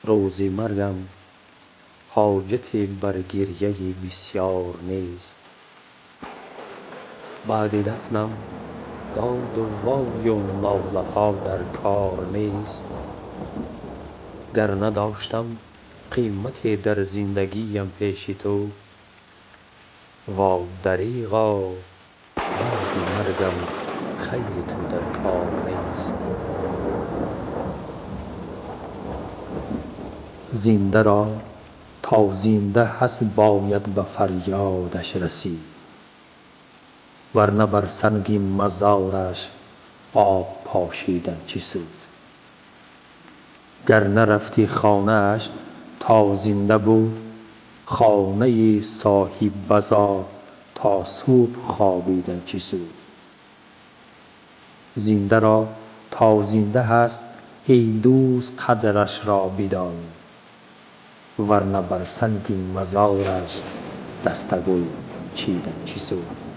روز مرگم حاجتی بر گریه بسیار نیست. بعد دفنم داد و وای و ناله ها در کار نیست. گر نداشتم قیمتی در زندگیم پیش تو، وا دریغا بعد مرگم خیر تو در کار نیست. زنده را تا زنده هست باید به فریادش رسید، ورنه بر سنگ مزارش آب پاشیدن چه سود. گر نرفتی خانه اش تا زنده بود، خانه صاحب بزا تا صبح خوابیدن چه سود. زنده را تا زنده هست ای دوست قدرش را بدان، ورنه بر سنگ مزارش دست گل چیدن چه سود.